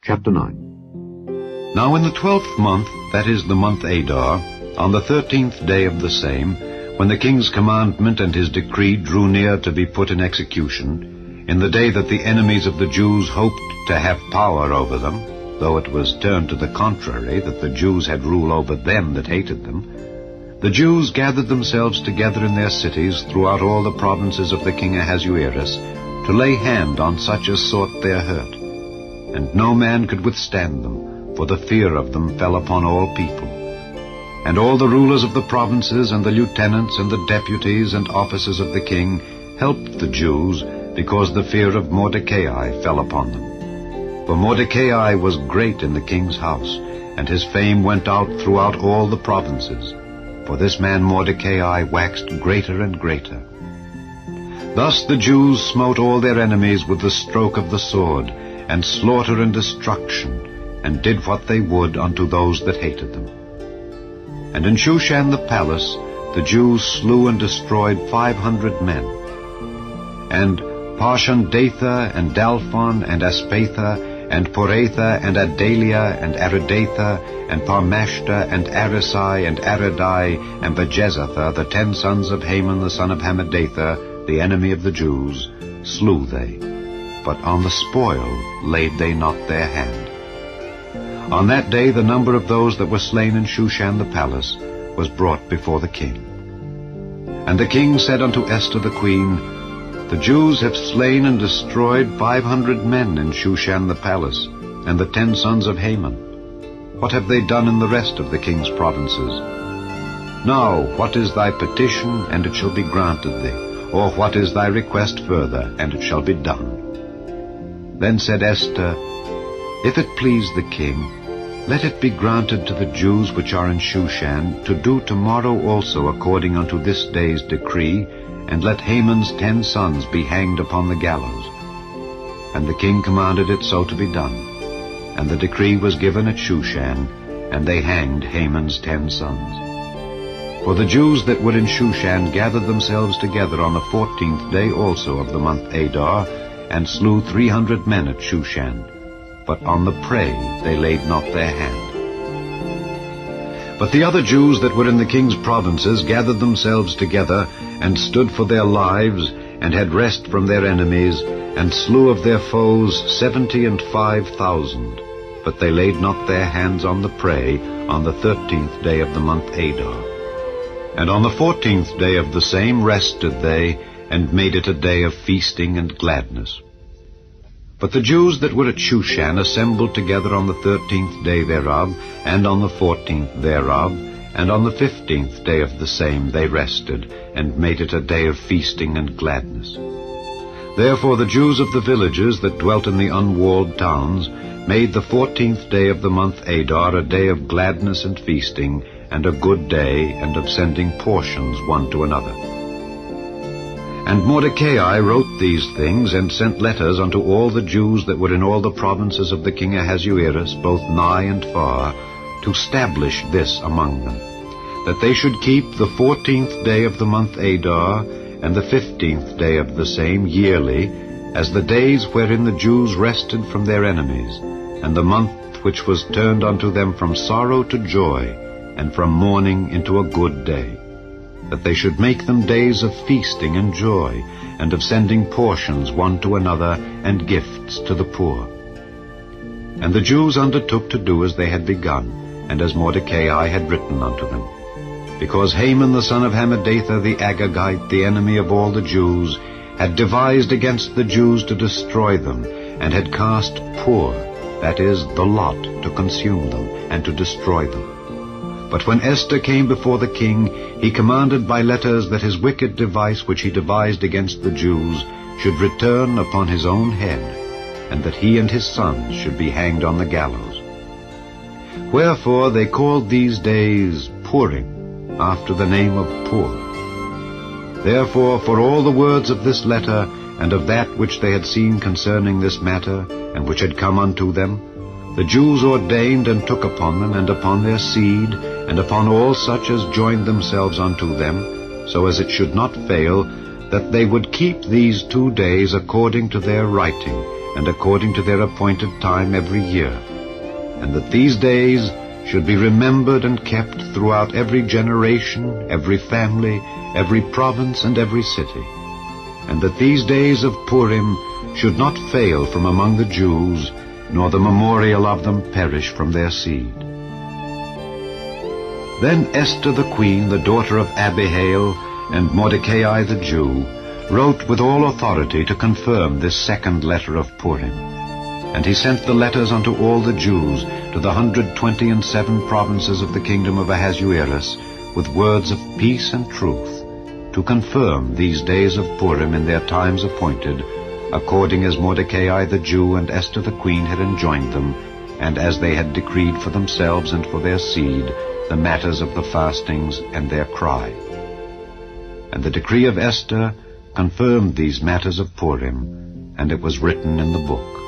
Chapter 9. Now in the 12th month, that is the month Adar, on the 13th day of the same, when the king's commandment and his decree drew near to be put in execution, in the day that the enemies of the Jews hoped to have power over them, though it was turned to the contrary, that the Jews had rule over them that hated them, the Jews gathered themselves together in their cities throughout all the provinces of the king Ahasuerus, to lay hand on such as sought their hurt. And no man could withstand them, for the fear of them fell upon all people. And all the rulers of the provinces, and the lieutenants, and the deputies, and officers of the king helped the Jews, because the fear of Mordecai fell upon them. For Mordecai was great in the king's house, and his fame went out throughout all the provinces. For this man Mordecai waxed greater and greater. Thus the Jews smote all their enemies with the stroke of the sword, and slaughter and destruction, and did what they would unto those that hated them. And in Shushan the palace the Jews slew and destroyed 500 men. And Parshandatha, and Dalphon, and Aspatha, and Poratha, and Adalia, and Aridatha, and Parmashta, and Arisai, and Aradai, and Bajezatha, the 10 sons of Haman the son of Hammedatha, the enemy of the Jews, slew they. But on the spoil laid they not their hand. On that day the number of those that were slain in Shushan the palace was brought before the king. And the king said unto Esther the queen, The Jews have slain and destroyed 500 men in Shushan the palace, and the 10 sons of Haman. What have they done in the rest of the king's provinces? Now what is thy petition, and it shall be granted thee? Or what is thy request further, and it shall be done? Then said Esther, If it please the king, let it be granted to the Jews which are in Shushan to do tomorrow also according unto this day's decree, and let Haman's 10 sons be hanged upon the gallows. And the king commanded it so to be done. And the decree was given at Shushan, and they hanged Haman's 10 sons. For the Jews that were in Shushan gathered themselves together on the 14th day also of the month Adar, and slew 300 men at Shushan. But on the prey they laid not their hand. But the other Jews that were in the king's provinces gathered themselves together, and stood for their lives, and had rest from their enemies, and slew of their foes 75,000. But they laid not their hands on the prey on the 13th day of the month Adar. And on the 14th day of the same rested they, and made it a day of feasting and gladness. But the Jews that were at Shushan assembled together on the 13th day thereof, and on the 14th thereof, and on the 15th day of the same they rested, and made it a day of feasting and gladness. Therefore the Jews of the villages that dwelt in the unwalled towns made the 14th day of the month Adar a day of gladness and feasting, and a good day, and of sending portions one to another. And Mordecai wrote these things, and sent letters unto all the Jews that were in all the provinces of the king Ahasuerus, both nigh and far, to stablish this among them, that they should keep the 14th day of the month Adar, and the 15th day of the same yearly, as the days wherein the Jews rested from their enemies, and the month which was turned unto them from sorrow to joy, and from mourning into a good day, that they should make them days of feasting and joy, and of sending portions one to another, and gifts to the poor. And the Jews undertook to do as they had begun, and as Mordecai had written unto them. Because Haman the son of Hammedatha the Agagite, the enemy of all the Jews, had devised against the Jews to destroy them, and had cast poor, that is, the lot, to consume them, and to destroy them. But when Esther came before the king, he commanded by letters that his wicked device which he devised against the Jews should return upon his own head, and that he and his sons should be hanged on the gallows. Wherefore they called these days Purim, after the name of Pur. Therefore for all the words of this letter, and of that which they had seen concerning this matter, and which had come unto them, the Jews ordained and took upon them, and upon their seed, and upon all such as joined themselves unto them, so as it should not fail, that they would keep these 2 days according to their writing, and according to their appointed time every year, and that these days should be remembered and kept throughout every generation, every family, every province, and every city, and that these days of Purim should not fail from among the Jews, nor the memorial of them perish from their seed. Then Esther the queen, the daughter of Abihail, and Mordecai the Jew, wrote with all authority to confirm this second letter of Purim. And he sent the letters unto all the Jews to the 127 provinces of the kingdom of Ahasuerus, with words of peace and truth, to confirm these days of Purim in their times appointed, according as Mordecai the Jew and Esther the queen had enjoined them, and as they had decreed for themselves and for their seed the matters of the fastings and their cry. And the decree of Esther confirmed these matters of Purim, and it was written in the book.